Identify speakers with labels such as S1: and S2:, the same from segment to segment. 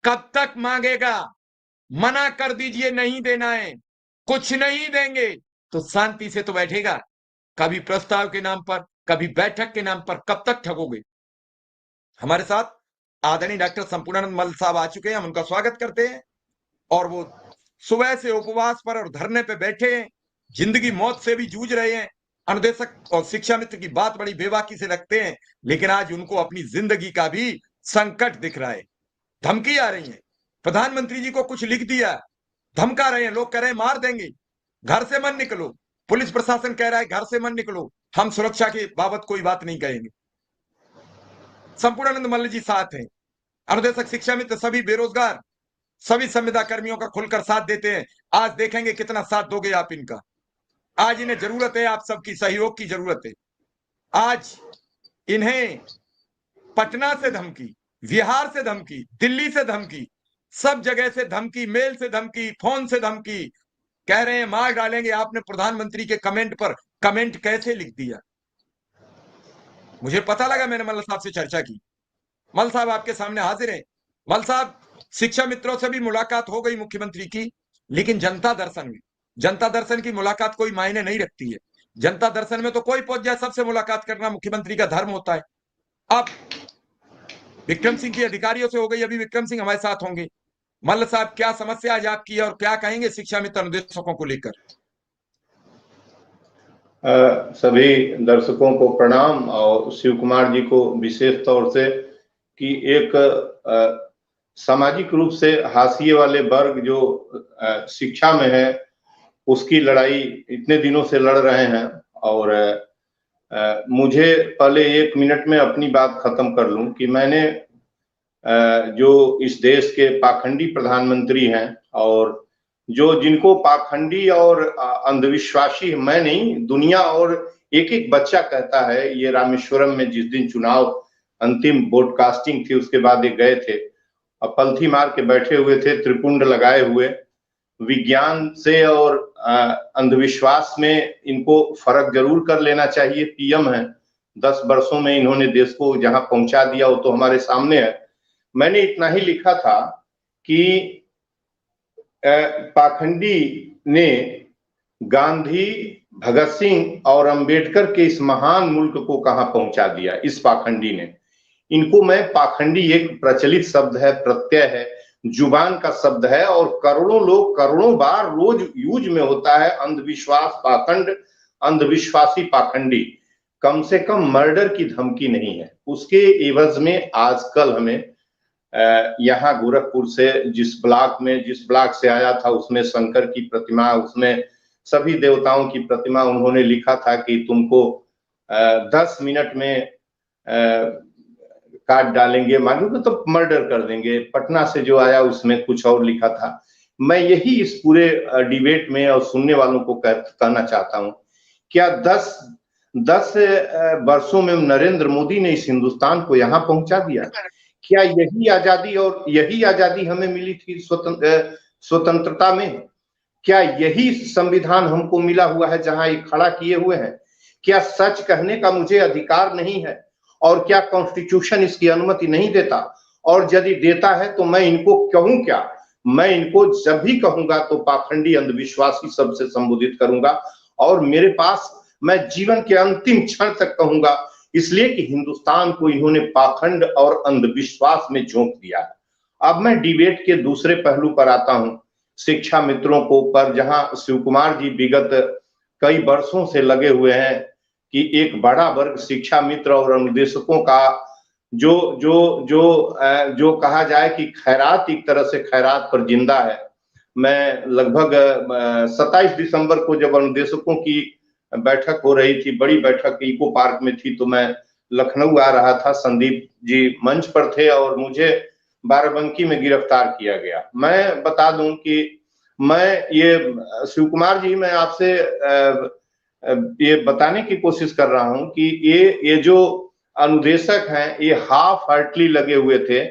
S1: कब तक मांगेगा? मना कर दीजिए, नहीं देना है, कुछ नहीं देंगे, तो शांति से तो बैठेगा। कभी प्रस्ताव के नाम पर, कभी बैठक के नाम पर, कब तक ठगोगे? हमारे साथ आदरणीय डॉक्टर संपूर्णानंद मल्ल साहब आ चुके हैं, हम उनका स्वागत करते हैं। और वो सुबह से उपवास पर और धरने पे बैठे हैं, जिंदगी मौत से भी जूझ रहे हैं। अनुदेशक और शिक्षा मित्र की बात बड़ी बेबाकी से रखते हैं, लेकिन आज उनको अपनी जिंदगी का भी संकट दिख रहा है। धमकी आ रही है, प्रधानमंत्री जी को कुछ लिख दिया, धमका रहे हैं, लोग कह रहे हैं मार देंगे, घर से मत निकलो। पुलिस प्रशासन कह रहा है घर से मत निकलो, हम सुरक्षा के बाबत कोई बात नहीं कहेंगे। संपूर्णानंद मल्ल जी साथ हैं, अनुदेशक शिक्षा मित्र, सभी बेरोजगार, सभी संविदा कर्मियों का खुलकर साथ देते हैं। आज देखेंगे कितना साथ दोगे आप इनका। आज इन्हें जरूरत है आप सबकी सहयोग की जरूरत है। आज इन्हें पटना से धमकी, बिहार से धमकी, दिल्ली से धमकी, सब जगह से धमकी, मेल से धमकी, फोन से धमकी, कह रहे हैं मार डालेंगे। आपने प्रधानमंत्री के कमेंट पर कमेंट कैसे लिख दिया? मुझे पता लगा, मैंने मल्ल साहब से चर्चा की। मल्ल साहब आपके सामने हाजिर हैं। मल्ल साहब, शिक्षा मित्रों से भी मुलाकात हो गई मुख्यमंत्री की, लेकिन जनता दर्शन में, जनता दर्शन की मुलाकात कोई मायने नहीं रखती है। जनता दर्शन में तो कोई पहुंच जाए, सबसे मुलाकात करना मुख्यमंत्री का धर्म होता है। अब विक्रम सिंह की अधिकारियों से हो गई, अभी विक्रम सिंह हमारे साथ होंगे। मल्ल साहब, क्या समस्या आज आपकी है और क्या कहेंगे शिक्षा मित्र अनुदेशकों को लेकर?
S2: सभी दर्शकों को प्रणाम और शिव कुमार जी को विशेष तौर से कि एक सामाजिक रूप से हाशिए वाले वर्ग जो शिक्षा में है उसकी लड़ाई इतने दिनों से लड़ रहे हैं। और मुझे पहले 1 मिनट में अपनी बात खत्म कर लूं कि मैंने जो इस देश के पाखंडी प्रधानमंत्री हैं और जो जिनको पाखंडी और अंधविश्वासी, मैं नहीं, दुनिया और एक एक बच्चा कहता है। ये रामेश्वरम में जिस दिन चुनाव अंतिम ब्रॉडकास्टिंग थी उसके बाद ये गए थे, पलथी मार के बैठे हुए थे, त्रिपुंड लगाए हुए। विज्ञान से और अंधविश्वास में इनको फर्क जरूर कर लेना चाहिए। पीएम है, 10 वर्षों में इन्होंने देश को जहां पहुंचा दिया वो तो हमारे सामने है। मैंने इतना ही लिखा था कि पाखंडी ने गांधी, भगत सिंह और अंबेडकर के इस महान मुल्क को कहां पहुंचा दिया। इस पाखंडी ने, इनको मैं पाखंडी एक प्रचलित शब्द है, प्रत्यय है, जुबान का शब्द है और करोड़ों लोग करोड़ों बार रोज यूज में होता है। अंधविश्वास पाखंड, अंधविश्वासी पाखंडी, कम से कम मर्डर की धमकी नहीं है। उसके एवज में आजकल हमें यहाँ गोरखपुर से जिस ब्लॉक से आया था उसमें शंकर की प्रतिमा, उसमें सभी देवताओं की प्रतिमा, उन्होंने लिखा था कि तुमको 10 मिनट में काट डालेंगे, मानोगे तो मर्डर कर देंगे। पटना से जो आया उसमें कुछ और लिखा था। मैं यही इस पूरे डिबेट में और सुनने वालों को कहना चाहता हूं, क्या 10 वर्षों में नरेंद्र मोदी ने इस हिंदुस्तान को यहाँ पहुंचा दिया? क्या यही आजादी और यही आजादी हमें मिली थी स्वतंत्रता में? क्या यही संविधान हमको मिला हुआ है जहां ये खड़ा किए हुए हैं? क्या सच कहने का मुझे अधिकार नहीं है? और क्या कॉन्स्टिट्यूशन इसकी अनुमति नहीं देता? और यदि देता है तो मैं इनको कहूं क्या? मैं इनको जब भी कहूंगा तो पाखंडी, अंधविश्वासी शब्द से संबोधित करूंगा और मेरे पास मैं जीवन के अंतिम क्षण तक कहूंगा, इसलिए कि हिंदुस्तान को इन्होंने पाखंड और अंधविश्वास में झोंक दिया है। अब मैं डिबेट के दूसरे पहलू पर आता हूं, शिक्षा मित्रों को पर, जहां शिव कुमार जी विगत कई वर्षों से लगे हुए हैं कि एक बड़ा वर्ग शिक्षा मित्र और अनुदेशकों का जो कहा जाए कि खैरात, एक तरह से खैरात पर जिंदा है। मैं लगभग 27 दिसंबर को जब अनुदेशकों की बैठक हो रही थी, बड़ी बैठक इको पार्क में थी, तो मैं लखनऊ आ रहा था, संदीप जी मंच पर थे और मुझे बाराबंकी में गिरफ्तार किया गया। मैं बता दूं कि मैं ये शिव कुमार जी, मैं आपसे ये बताने की कोशिश कर रहा हूं कि ये जो अनुदेशक हैं ये हाफ हार्टली लगे हुए थे।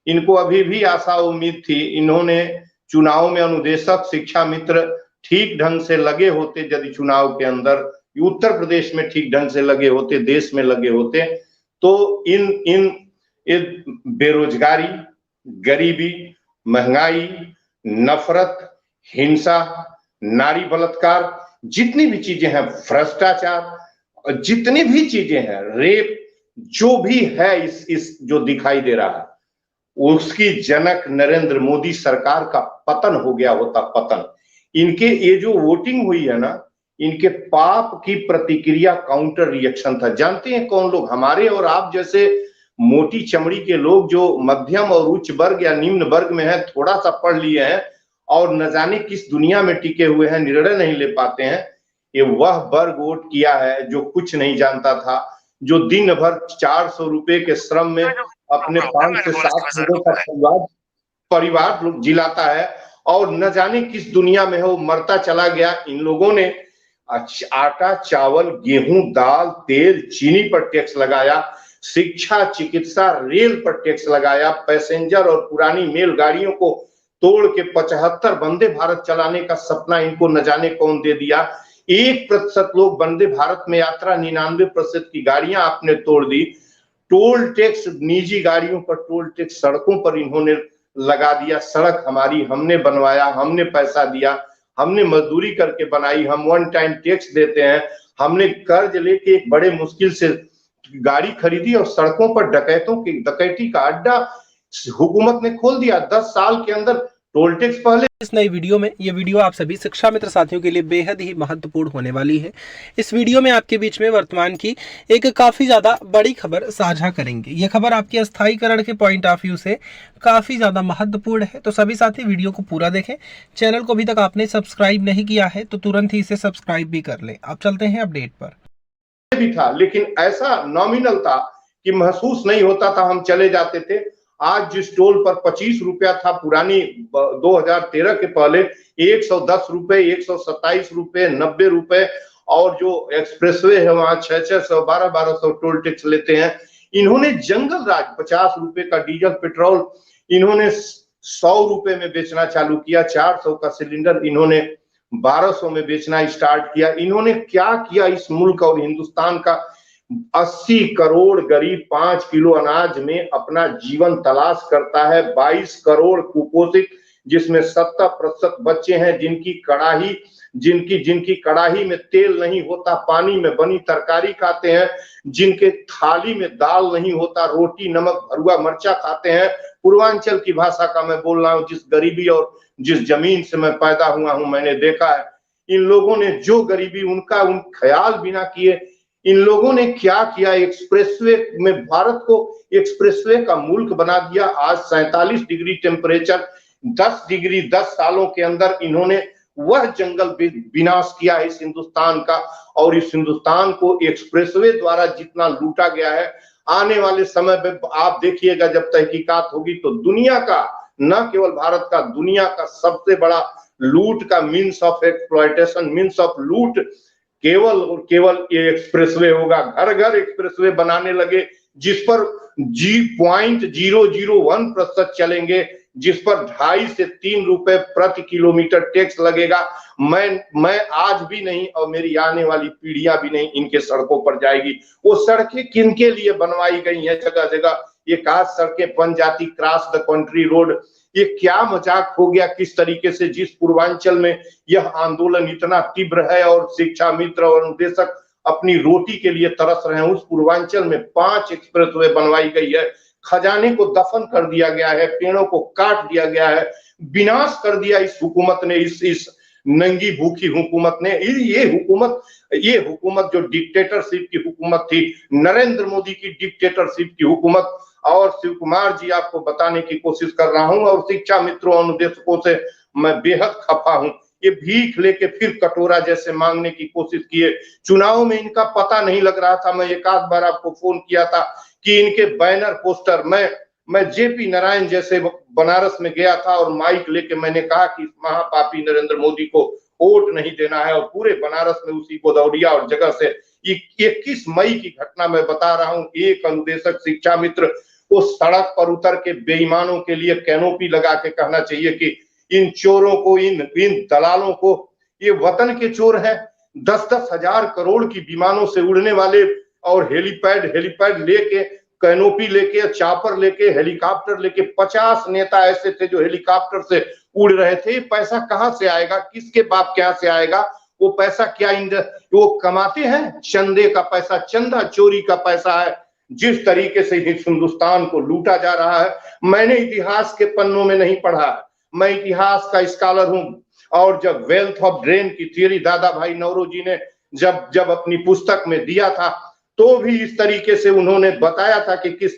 S2: इनको अभी भी आशा उम्मीद थी, इन्होंने चुनाव में अनुदेशक शिक्षा मित्र ठीक ढंग से लगे होते, यदि चुनाव के अंदर उत्तर प्रदेश में ठीक ढंग से लगे होते, देश में लगे होते, तो इन बेरोजगारी, गरीबी महंगाई, नफरत, हिंसा, नारी बलात्कार, जितनी भी चीजें हैं, भ्रष्टाचार, जितनी भी चीजें हैं, रेप, जो भी है इस जो दिखाई दे रहा है, उसकी जनक नरेंद्र मोदी सरकार का पतन हो गया होता, पतन। इनके ये जो वोटिंग हुई है ना, इनके पाप की प्रतिक्रिया, काउंटर रिएक्शन था। जानते हैं कौन लोग? हमारे और आप जैसे मोटी चमड़ी के लोग जो मध्यम और उच्च वर्ग या निम्न वर्ग में है, थोड़ा सा पढ़ लिए हैं और न जाने किस दुनिया में टिके हुए हैं, निर्णय नहीं ले पाते हैं। ये वह वर्ग वोट किया है जो कुछ नहीं जानता था, जो दिन भर 400 रुपए के श्रम में अपने 5 से 7 लोगों का परिवार लोग जिलाता है और न जाने किस दुनिया में है वो मरता चला गया। इन लोगों ने आटा, चावल, गेहूं, दाल, तेल, चीनी पर टैक्स लगाया, शिक्षा, चिकित्सा, रेल पर टैक्स लगाया, पैसेंजर और पुरानी मेल गाड़ियों को तोड़ के 75 वंदे भारत चलाने का सपना इनको न जाने कौन दे दिया। 1% लोग वंदे भारत में यात्रा, 99% की गाड़ियां आपने तोड़ दी। टोल टैक्स, निजी गाड़ियों पर टोल टैक्स सड़कों पर इन्होंने लगा दिया। सड़क हमारी, हमने बनवाया, हमने पैसा दिया, हमने मजदूरी करके बनाई, हम वन टाइम टैक्स देते हैं, हमने कर्ज लेके एक बड़े मुश्किल से गाड़ी खरीदी और सड़कों पर डकैती का अड्डा हुकूमत ने खोल दिया। 10 साल के अंदर टोल टैक्स पहले।
S3: इस नई वीडियो में ये वीडियो आप सभी शिक्षा मित्र साथियों के लिए बेहद ही महत्वपूर्ण होने वाली है। इस वीडियो में आपके बीच में वर्तमान की एक काफ़ी ज़्यादा बड़ी खबर साझा करेंगे। ये खबर आपके स्थायीकरण के पॉइंट ऑफ व्यू से काफ़ी ज़्यादा महत्वपूर्ण है, तो सभी साथी वीडियो को पूरा देखें। चैनल को अभी तक आपने सब्सक्राइब नहीं किया है तो तुरंत ही इसे सब्सक्राइब भी कर लें। अब चलते हैं अपडेट पर।
S2: भी था, लेकिन ऐसा नॉमिनल था कि महसूस नहीं होता था, हम चले जाते थे। आज जिस टोल पर 25 रुपया था पुरानी 2013 के पहले, 110 रुपए, 127 रुपए, 90 रुपए, और जो एक्सप्रेसवे है वहां 600, 1200 टोल टैक्स लेते हैं। इन्होंने जंगल राज, 50 रुपए का डीजल पेट्रोल इन्होंने 100 रुपए में बेचना चालू किया। 400 का सिलेंडर इन्होंने 1200 में बेचना स्टार्ट किया। इन्होंने क्या किया इस मुल्क और हिंदुस्तान का? 80 करोड़ गरीब 5 किलो अनाज में अपना जीवन तलाश करता है। 22 करोड़ कुपोषित, जिसमें 70% बच्चे हैं जिनकी कड़ाही में तेल नहीं होता, पानी में बनी तरकारी खाते हैं, जिनके थाली में दाल नहीं होता, रोटी नमक भरुआ मर्चा खाते हैं। पूर्वांचल की भाषा का मैं बोल रहा हूं, जिस गरीबी और जिस जमीन से मैं पैदा हुआ हूं, मैंने देखा है इन लोगों ने जो गरीबी उनका उन ख्याल बिना किए इन लोगों ने क्या किया। एक्सप्रेसवे में भारत को एक्सप्रेसवे का मुल्क बना दिया। आज 47 डिग्री टेम्परेचर, 10 डिग्री 10 सालों के अंदर इन्होंने वह जंगल विनाश किया है इस हिंदुस्तान का। और इस हिंदुस्तान को एक्सप्रेसवे द्वारा जितना लूटा गया है, आने वाले समय में आप देखिएगा जब तहकीकात होगी तो दुनिया का, न केवल भारत का, दुनिया का सबसे बड़ा लूट का means of exploitation, means of लूट केवल और केवल ये एक्सप्रेसवे होगा। घर घर एक्सप्रेसवे बनाने लगे जिस पर 0.001% चलेंगे, जिस पर 2.5 से 3 रुपए प्रति किलोमीटर टैक्स लगेगा। मैं आज भी नहीं और मेरी आने वाली पीढ़ियां भी नहीं इनके सड़कों पर जाएगी। वो सड़कें किनके लिए बनवाई गई हैं? जगह जगह ये काज सड़कें बन जाती, क्रॉस द कंट्री रोड। ये क्या मजाक हो गया? किस तरीके से जिस पूर्वांचल में यह आंदोलन इतना तीव्र है और शिक्षा मित्र और अनुदेशक अपनी रोटी के लिए तरस रहे हैं, उस पूर्वांचल में 5 एक्सप्रेसवे बनवाई गई है। खजाने को दफन कर दिया गया है, पेड़ों को काट दिया गया है, विनाश कर दिया इस हुकूमत ने, इस नंगी भूखी हुकूमत ने। ये हुकूमत जो डिक्टेटरशिप की हुकूमत थी, नरेंद्र मोदी की डिक्टेटरशिप की हुकूमत। और शिव कुमार जी, आपको बताने की कोशिश कर रहा हूं और शिक्षा मित्रों अनुदेशकों से मैं बेहद खफा हूं। ये भीख लेके फिर कटोरा जैसे मांगने की कोशिश किए। चुनाव में इनका पता नहीं लग रहा था। मैं एक आध बार आपको फोन किया था कि इनके बैनर पोस्टर, मैं जेपी नारायण जैसे बनारस में गया था और माइक लेके मैंने कहा कि इस महापापी नरेंद्र मोदी को वोट नहीं देना है। और पूरे बनारस में उसी गोदौड़िया और जगह से 21 मई की घटना मैं बता रहा हूं। एक अनुदेशक शिक्षा मित्र उस सड़क पर उतर के बेईमानों के लिए कैनोपी लगा के कहना चाहिए कि इन चोरों को, इन दलालों को, ये वतन के चोर हैं। 10-10 हजार करोड़ की विमानों से उड़ने वाले और हेलीपैड लेके कैनोपी लेके, चापर लेके, हेलीकॉप्टर लेके, 50 नेता ऐसे थे जो हेलीकॉप्टर से उड़ रहे थे। पैसा कहां से आएगा, किसके बाप क्या से आएगा? वो पैसा क्या वो कमाते हैं? चंदे का पैसा, चंदा चोरी का पैसा है। जिस तरीके से हिंदुस्तान को लूटा जा रहा है, मैंने इतिहास के पन्नों में नहीं पढ़ा, मैं इतिहास का स्कॉलर हूं। और जब वेल्थ ऑफ ड्रेन की थियरी दादा भाई नौरोजी ने जब अपनी पुस्तक में दिया था, तो भी इस तरीके से उन्होंने बताया था कि किस